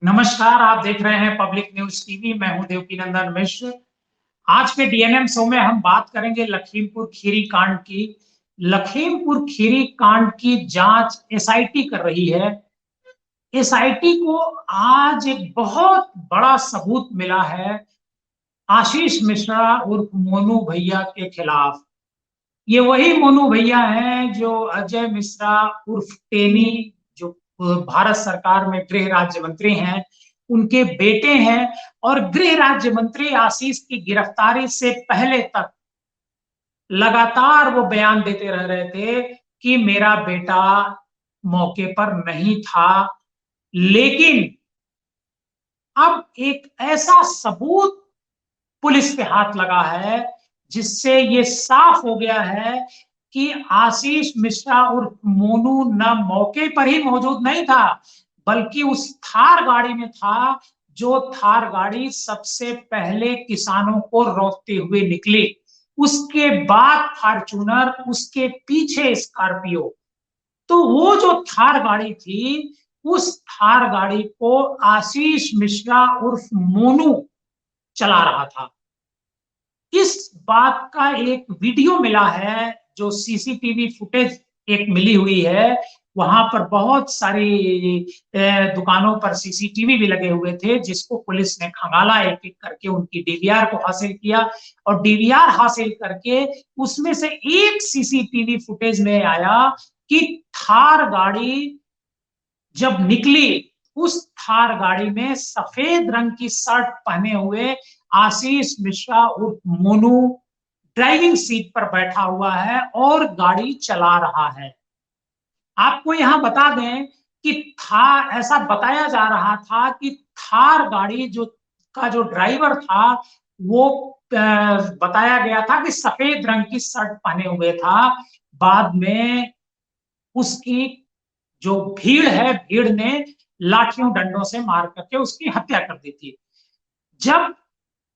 नमस्कार, आप देख रहे हैं पब्लिक न्यूज टीवी। मैं हूं देवकीनंदन मिश्र। आज के डीएनएम शो में हम बात करेंगे लखीमपुर खीरी कांड की। लखीमपुर खीरी कांड की जांच एसआईटी कर रही है। एसआईटी को आज एक बहुत बड़ा सबूत मिला है आशीष मिश्रा उर्फ मोनू भैया के खिलाफ। ये वही मोनू भैया हैं जो अजय मिश्रा उर्फ टेनी, जो भारत सरकार में गृह राज्य मंत्री हैं, उनके बेटे हैं। और गृह राज्य मंत्री आशीष की गिरफ्तारी से पहले तक लगातार वो बयान देते रह रहे थे कि मेरा बेटा मौके पर नहीं था। लेकिन अब एक ऐसा सबूत पुलिस के हाथ लगा है जिससे ये साफ हो गया है कि आशीष मिश्रा उर्फ मोनू न मौके पर ही मौजूद नहीं था, बल्कि उस थार गाड़ी में था, जो थार गाड़ी सबसे पहले किसानों को रोकते हुए निकली। उसके बाद फॉर्च्यूनर, उसके पीछे स्कॉर्पियो। तो वो जो थार गाड़ी थी, उस थार गाड़ी को आशीष मिश्रा उर्फ मोनू चला रहा था। इस बात का एक वीडियो मिला है, जो सीसीटीवी फुटेज एक मिली हुई है। वहां पर बहुत सारी दुकानों पर सीसीटीवी भी लगे हुए थे, जिसको पुलिस ने खंगाला, एक एक करके उनकी डीवीआर को हासिल किया। और डीवीआर हासिल करके उसमें से एक सीसीटीवी फुटेज में आया कि थार गाड़ी जब निकली, उस थार गाड़ी में सफेद रंग की शर्ट पहने हुए आशीष मिश्रा उर्फ मोनू ड्राइविंग सीट पर बैठा हुआ है और गाड़ी चला रहा है। आपको यहां बता दें कि ऐसा बताया जा रहा था कि थार गाड़ी जो ड्राइवर था, वो बताया गया था कि सफेद रंग की शर्ट पहने हुए था। बाद में उसकी जो भीड़ है, भीड़ ने लाठियों डंडों से मार करके उसकी हत्या कर दी थी। जब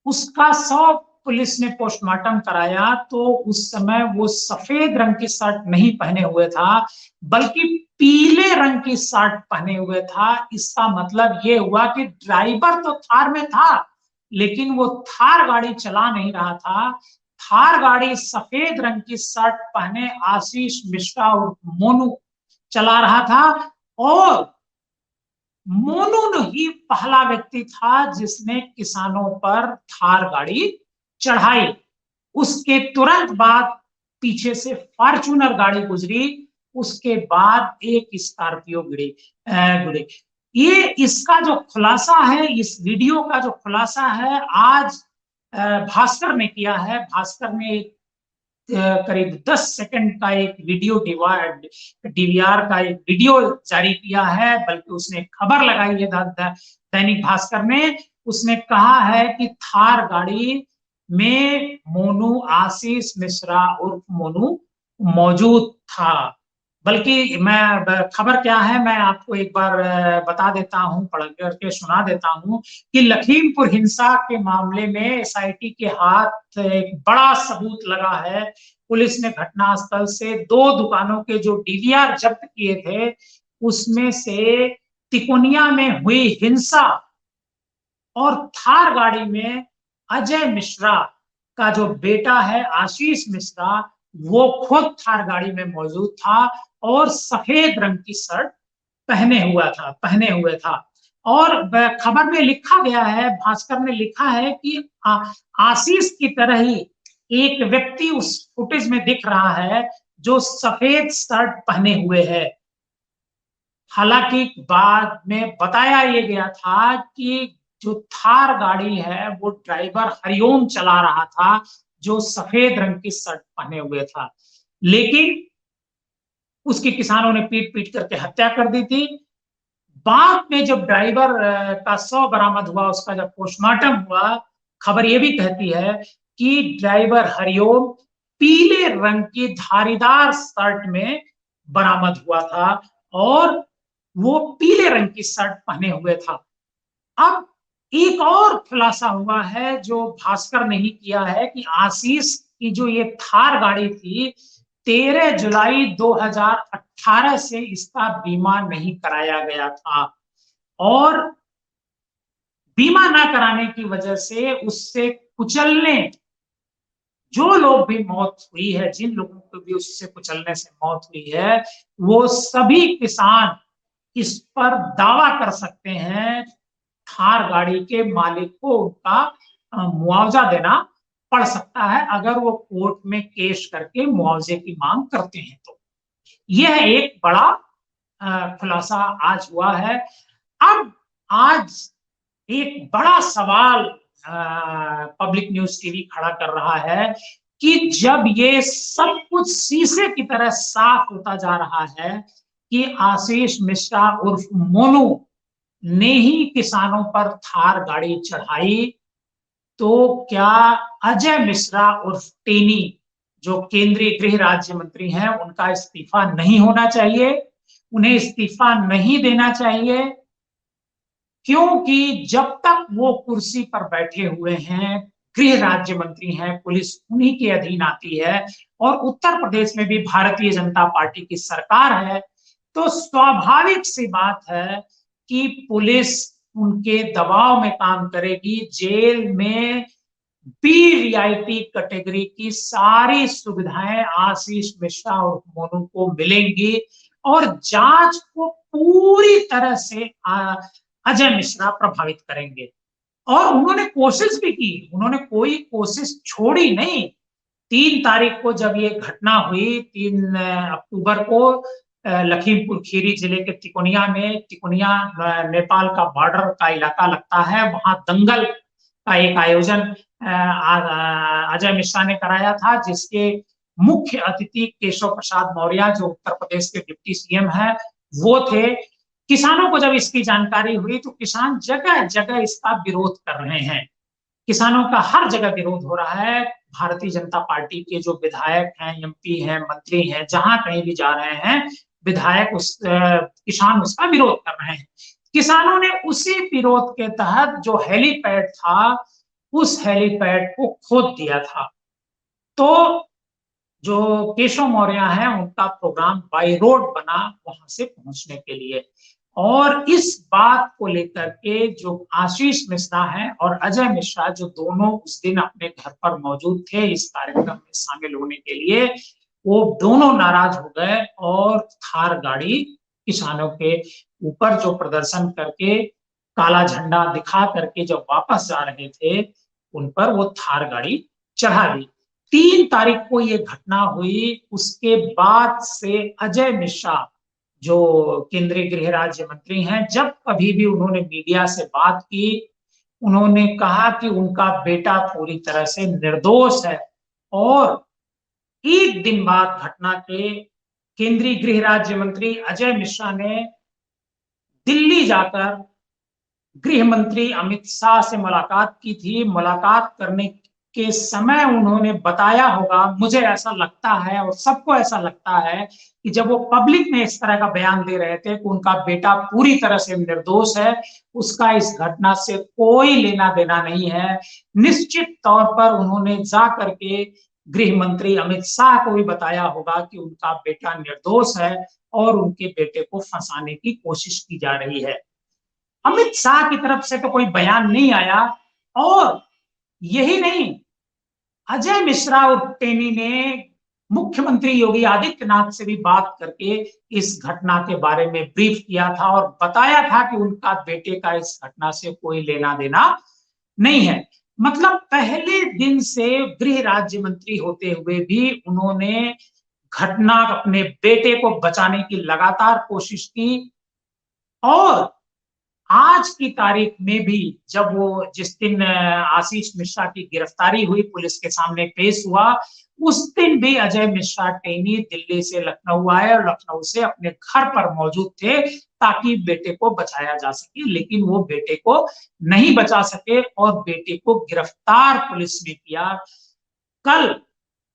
उसका शव पुलिस ने पोस्टमार्टम कराया, तो उस समय वो सफेद रंग की शर्ट नहीं पहने हुए था, बल्कि पीले रंग की शर्ट पहने हुए था। इसका मतलब ये हुआ कि ड्राइवर तो थार में था, लेकिन वो थार गाड़ी चला नहीं रहा था। थार गाड़ी सफेद रंग की शर्ट पहने आशीष मिश्रा और मोनू चला रहा था। और मोनू ही पहला व्यक्ति था जिसने किसानों पर थार गाड़ी चढ़ाई। उसके तुरंत बाद पीछे से फॉर्च्यूनर गाड़ी गुजरी। उसके बाद एक स्कॉर्पियो गुजरी। ये इसका जो खुलासा है, इस वीडियो का जो खुलासा है, आज भास्कर ने किया है। भास्कर ने करीब 10 सेकंड का एक वीडियो डीवीआर का एक वीडियो जारी किया है, बल्कि उसने खबर लगाई है दैनिक भास्कर में। उसने कहा है कि थार गाड़ी में मोनू, आशीष मिश्रा उर्फ मोनू मौजूद था। बल्कि मैं खबर क्या है मैं आपको एक बार बता देता हूं, पढ़ करके सुना देता हूं कि लखीमपुर हिंसा के मामले में एसआईटी के हाथ एक बड़ा सबूत लगा है। पुलिस ने घटनास्थल से 2 दुकानों के जो डीवीआर जब्त किए थे, उसमें से तिकोनिया में हुई हिंसा और थार गाड़ी में अजय मिश्रा का जो बेटा है आशीष मिश्रा, वो खुद थार गाड़ी में मौजूद था और सफेद रंग की शर्ट पहने हुए था। और खबर में लिखा गया है, भास्कर ने लिखा है कि आशीष की तरह ही एक व्यक्ति उस फुटेज में दिख रहा है जो सफेद शर्ट पहने हुए है। हालांकि बाद में बताया ये गया था कि जो थार गाड़ी है वो ड्राइवर हरिओम चला रहा था, जो सफेद रंग की शर्ट पहने हुए था। लेकिन उसकी किसानों ने पीट पीट करके हत्या कर दी थी। बाद में जब ड्राइवर का शव बरामद हुआ, उसका जब पोस्टमार्टम हुआ, खबर यह भी कहती है कि ड्राइवर हरिओम पीले रंग की धारीदार शर्ट में बरामद हुआ था और वो पीले रंग की शर्ट पहने हुए था। अब एक और खुलासा हुआ है जो भास्कर ने ही किया है कि आशीष की जो ये थार गाड़ी थी, 13 जुलाई 2018 से इसका बीमा नहीं कराया गया था। और बीमा ना कराने की वजह से उससे कुचलने जो लोग भी मौत हुई है, जिन लोगों को भी उससे कुचलने से मौत हुई है, वो सभी किसान इस पर दावा कर सकते हैं, थार गाड़ी के मालिक को उनका मुआवजा देना पड़ सकता है अगर वो कोर्ट में केस करके मुआवजे की मांग करते हैं तो। यह एक बड़ा खुलासा आज हुआ है। अब आज एक बड़ा सवाल पब्लिक न्यूज टीवी खड़ा कर रहा है कि जब ये सब कुछ शीशे की तरह साफ होता जा रहा है कि आशीष मिश्रा उर्फ मोनू ने ही किसानों पर थार गाड़ी चढ़ाई, तो क्या अजय मिश्रा उर्फ टेनी जो केंद्रीय गृह राज्य मंत्री हैं उनका इस्तीफा नहीं होना चाहिए, उन्हें इस्तीफा नहीं देना चाहिए? क्योंकि जब तक वो कुर्सी पर बैठे हुए हैं, गृह राज्य मंत्री हैं, पुलिस उन्हीं के अधीन आती है और उत्तर प्रदेश में भी भारतीय जनता पार्टी की सरकार है, तो स्वाभाविक सी बात है कि पुलिस उनके दबाव में काम करेगी। जेल में वीवीआईपी कैटेगरी की सारी सुविधाएं आशीष मिश्रा और मोनू को मिलेंगी और जांच को पूरी तरह से अजय मिश्रा प्रभावित करेंगे। और उन्होंने कोशिश भी की, उन्होंने कोई कोशिश छोड़ी नहीं। 3 तारीख को जब ये घटना हुई, 3 अक्टूबर को लखीमपुर खीरी जिले के तिकोनिया में, तिकोनिया नेपाल का बॉर्डर का इलाका लगता है, वहां दंगल का एक आयोजन अजय मिश्रा ने कराया था, जिसके मुख्य अतिथि केशव प्रसाद मौर्य जो उत्तर प्रदेश के डिप्टी सीएम है वो थे। किसानों को जब इसकी जानकारी हुई तो किसान जगह जगह इसका विरोध कर रहे हैं, किसानों का हर जगह विरोध हो रहा है। भारतीय जनता पार्टी के जो विधायक हैं, एमपी हैं, मंत्री हैं, जहां कहीं भी जा रहे हैं विधायक किसान उसका विरोध कर रहे हैं। किसानों ने उसी विरोध के तहत जो हेलीपैड था उस हेलीपैड को खोद दिया था। तो जो केशव मौर्य है उनका प्रोग्राम बाय रोड बना वहां से पहुंचने के लिए, और इस बात को लेकर के जो आशीष मिश्रा है और अजय मिश्रा जो दोनों उस दिन अपने घर पर मौजूद थे इस कार्यक्रम में शामिल होने के लिए, वो दोनों नाराज हो गए और थार गाड़ी किसानों के ऊपर जो प्रदर्शन करके काला झंडा दिखा करके जब वापस जा रहे थे उन पर वो थार गाड़ी चढ़ा दी। 3 तारीख को ये घटना हुई। उसके बाद से अजय मिश्रा जो केंद्रीय गृह राज्य मंत्री हैं, जब कभी भी उन्होंने मीडिया से बात की, उन्होंने कहा कि उनका बेटा पूरी तरह से निर्दोष है। और एक दिन बाद घटना के केंद्रीय गृह राज्य मंत्री अजय मिश्रा ने दिल्ली जाकर गृह मंत्री अमित शाह से मुलाकात की थी। मुलाकात करने के समय उन्होंने बताया होगा, मुझे ऐसा लगता है और सबको ऐसा लगता है कि जब वो पब्लिक में इस तरह का बयान दे रहे थे कि उनका बेटा पूरी तरह से निर्दोष है, उसका इस घटना से कोई लेना देना नहीं है, निश्चित तौर पर उन्होंने जा करके गृह मंत्री अमित शाह को भी बताया होगा कि उनका बेटा निर्दोष है और उनके बेटे को फंसाने की कोशिश की जा रही है। अमित शाह की तरफ से तो कोई बयान नहीं आया। और यही नहीं, अजय मिश्रा और टेनी ने मुख्यमंत्री योगी आदित्यनाथ से भी बात करके इस घटना के बारे में ब्रीफ किया था और बताया था कि उनका बेटे का इस घटना से कोई लेना देना नहीं है। मतलब पहले दिन से गृह राज्य मंत्री होते हुए भी उन्होंने घटना अपने बेटे को बचाने की लगातार कोशिश की। और आज की तारीख में भी जब वो जिस दिन आशीष मिश्रा की गिरफ्तारी हुई, पुलिस के सामने पेश हुआ, उस दिन भी अजय मिश्रा टेनी दिल्ली से लखनऊ आए और लखनऊ से अपने घर पर मौजूद थे ताकि बेटे को बचाया जा सके, लेकिन वो बेटे को नहीं बचा सके और बेटे को गिरफ्तार पुलिस ने किया। कल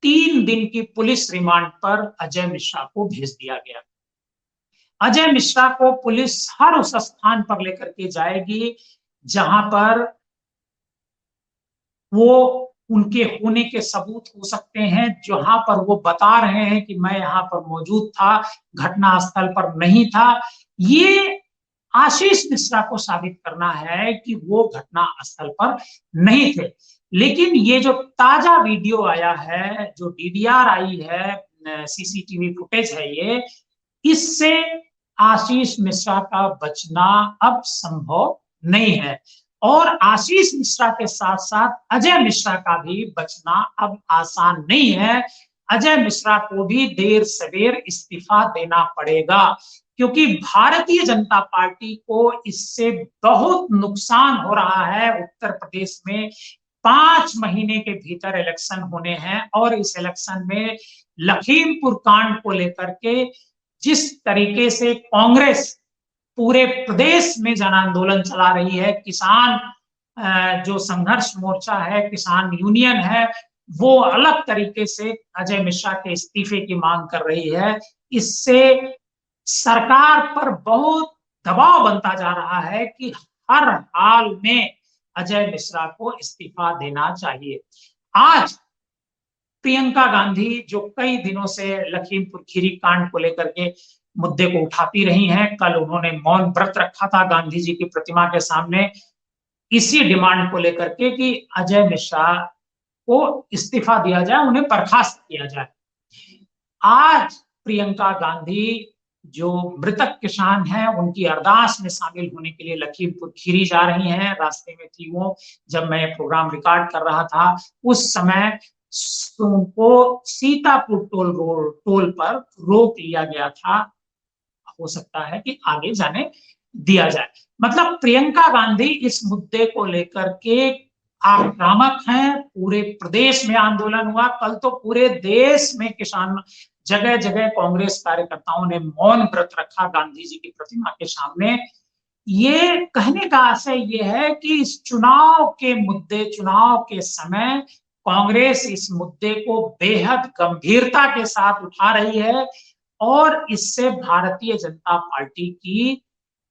3 दिन की पुलिस रिमांड पर अजय मिश्रा को भेज दिया गया। अजय मिश्रा को पुलिस हर उस स्थान पर लेकर के जाएगी जहां पर वो उनके होने के सबूत हो सकते हैं, जहां पर वो बता रहे हैं कि मैं यहां पर मौजूद था, घटना स्थल पर नहीं था। ये आशीष मिश्रा को साबित करना है कि वो घटना स्थल पर नहीं थे। लेकिन ये जो ताजा वीडियो आया है, जो डीवीआर आई है, सीसीटीवी फुटेज है, ये इससे आशीष मिश्रा का बचना अब संभव नहीं है। और आशीष मिश्रा के साथ साथ अजय मिश्रा का भी बचना अब आसान नहीं है। अजय मिश्रा को भी देर सवेर इस्तीफा देना पड़ेगा, क्योंकि भारतीय जनता पार्टी को इससे बहुत नुकसान हो रहा है। उत्तर प्रदेश में 5 महीने के भीतर इलेक्शन होने हैं और इस इलेक्शन में लखीमपुर कांड को लेकर के जिस तरीके से कांग्रेस पूरे प्रदेश में जन आंदोलन चला रही है, किसान जो संघर्ष मोर्चा है, किसान यूनियन है, वो अलग तरीके से अजय मिश्रा के इस्तीफे की मांग कर रही है। इससे सरकार पर बहुत दबाव बनता जा रहा है कि हर हाल में अजय मिश्रा को इस्तीफा देना चाहिए। आज प्रियंका गांधी, जो कई दिनों से लखीमपुर खीरी कांड को लेकर के मुद्दे को उठाती रही हैं, कल उन्होंने मौन व्रत रखा था गांधी जी की प्रतिमा के सामने इसी डिमांड को लेकर के कि अजय मिश्रा को इस्तीफा दिया जाए, उन्हें बर्खास्त किया जाए। आज प्रियंका गांधी, जो मृतक किसान हैं, उनकी अरदास में शामिल होने के लिए लखीमपुर खीरी जा रही हैं। रास्ते में थी वो, जब मैं प्रोग्राम रिकॉर्ड कर रहा था उस समय उनको सीतापुर टोल पर रोक लिया गया था। हो सकता है कि आगे जाने दिया जाए। मतलब प्रियंका गांधी इस मुद्दे को लेकर के आक्रामक हैं। पूरे प्रदेश में आंदोलन हुआ, कल तो पूरे देश में किसान, जगह जगह कांग्रेस कार्यकर्ताओं ने मौन व्रत रखा गांधी जी की प्रतिमा के सामने। ये कहने का आशय ये है कि इस चुनाव के मुद्दे, चुनाव के समय कांग्रेस इस मुद्दे को बेहद गंभीरता के साथ उठा रही है और इससे भारतीय जनता पार्टी की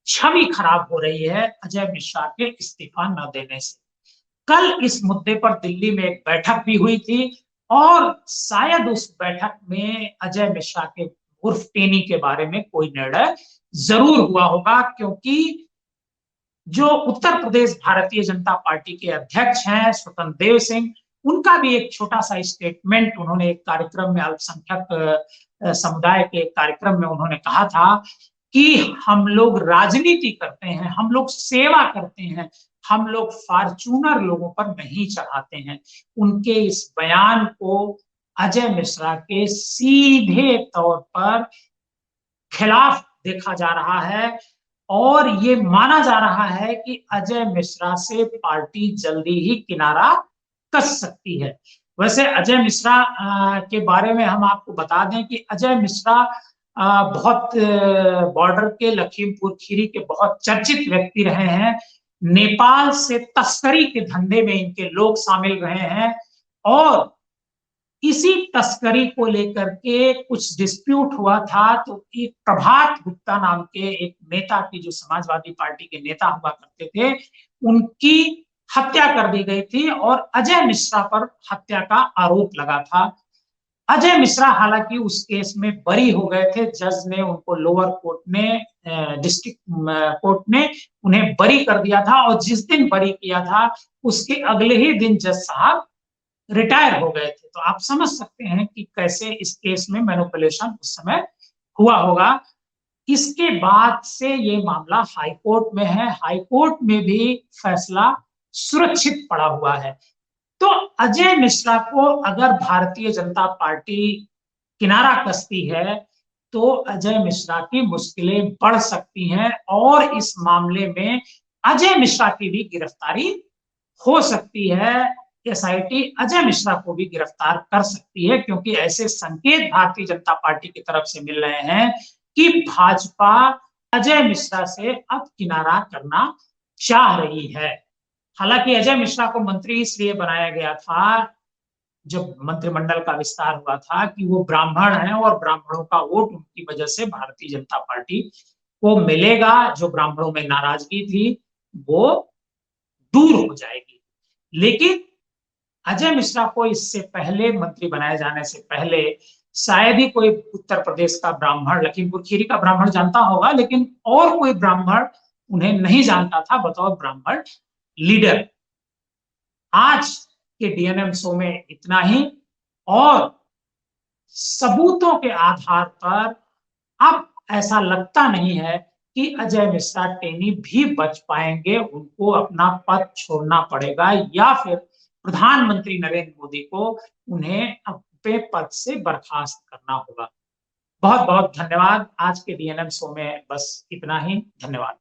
छवि खराब हो रही है अजय मिश्रा के इस्तीफा न देने से। कल इस मुद्दे पर दिल्ली में एक बैठक भी हुई थी और शायद उस बैठक में अजय मिश्रा के उर्फ टेनी के बारे में कोई निर्णय जरूर हुआ होगा, क्योंकि जो उत्तर प्रदेश भारतीय जनता पार्टी के अध्यक्ष हैं स्वतंत्र देव सिंह, उनका भी एक छोटा सा स्टेटमेंट उन्होंने एक कार्यक्रम में, अल्पसंख्यक समुदाय के कार्यक्रम में उन्होंने कहा था कि हम लोग राजनीति करते हैं, हम लोग सेवा करते हैं, हम लोग फॉर्च्यूनर लोगों पर नहीं चढ़ाते हैं। उनके इस बयान को अजय मिश्रा के सीधे तौर पर खिलाफ देखा जा रहा है और ये माना जा रहा है कि अजय मिश्रा से पार्टी जल्दी ही किनारा कस सकती है। वैसे अजय मिश्रा के बारे में हम आपको बता दें कि अजय मिश्रा बहुत बॉर्डर के लखीमपुर खीरी के बहुत चर्चित व्यक्ति रहे हैं। नेपाल से तस्करी के धंधे में इनके लोग शामिल रहे हैं और इसी तस्करी को लेकर के कुछ डिस्प्यूट हुआ था, तो एक प्रभात गुप्ता नाम के एक नेता की, जो समाजवादी पार्टी के नेता हुआ करते थे, उनकी हत्या कर दी गई थी और अजय मिश्रा पर हत्या का आरोप लगा था। अजय मिश्रा हालांकि उस केस में बरी हो गए थे। जज ने उनको, लोअर कोर्ट ने, डिस्ट्रिक्ट कोर्ट ने उन्हें बरी कर दिया था और जिस दिन बरी किया था उसके अगले ही दिन जज साहब रिटायर हो गए थे। तो आप समझ सकते हैं कि कैसे इस केस में मैनिपुलेशन उस समय हुआ होगा। इसके बाद से ये मामला हाईकोर्ट में है, हाईकोर्ट में भी फैसला सुरक्षित पड़ा हुआ है। तो अजय मिश्रा को अगर भारतीय जनता पार्टी किनारा कसती है तो अजय मिश्रा की मुश्किलें बढ़ सकती हैं और इस मामले में अजय मिश्रा की भी गिरफ्तारी हो सकती है। एसआईटी अजय मिश्रा को भी गिरफ्तार कर सकती है, क्योंकि ऐसे संकेत भारतीय जनता पार्टी की तरफ से मिल रहे हैं कि भाजपा अजय मिश्रा से अब किनारा करना चाह रही है। हालांकि अजय मिश्रा को मंत्री इसलिए बनाया गया था, जब मंत्रिमंडल का विस्तार हुआ था, कि वो ब्राह्मण हैं और ब्राह्मणों का वोट उनकी वजह से भारतीय जनता पार्टी को मिलेगा। जो ब्राह्मणों में नाराजगी थी वो दूर हो जाएगी। लेकिन अजय मिश्रा को इससे पहले, मंत्री बनाए जाने से पहले, शायद ही कोई उत्तर प्रदेश का ब्राह्मण, लखीमपुर खीरी का ब्राह्मण जानता होगा, लेकिन और कोई ब्राह्मण उन्हें नहीं जानता था बतौर ब्राह्मण लीडर। आज के डीएनएम शो में इतना ही, और सबूतों के आधार पर अब ऐसा लगता नहीं है कि अजय मिश्रा टेनी भी बच पाएंगे। उनको अपना पद छोड़ना पड़ेगा या फिर प्रधानमंत्री नरेंद्र मोदी को उन्हें अपने पद से बर्खास्त करना होगा। बहुत बहुत धन्यवाद। आज के डीएनएम शो में बस इतना ही। धन्यवाद।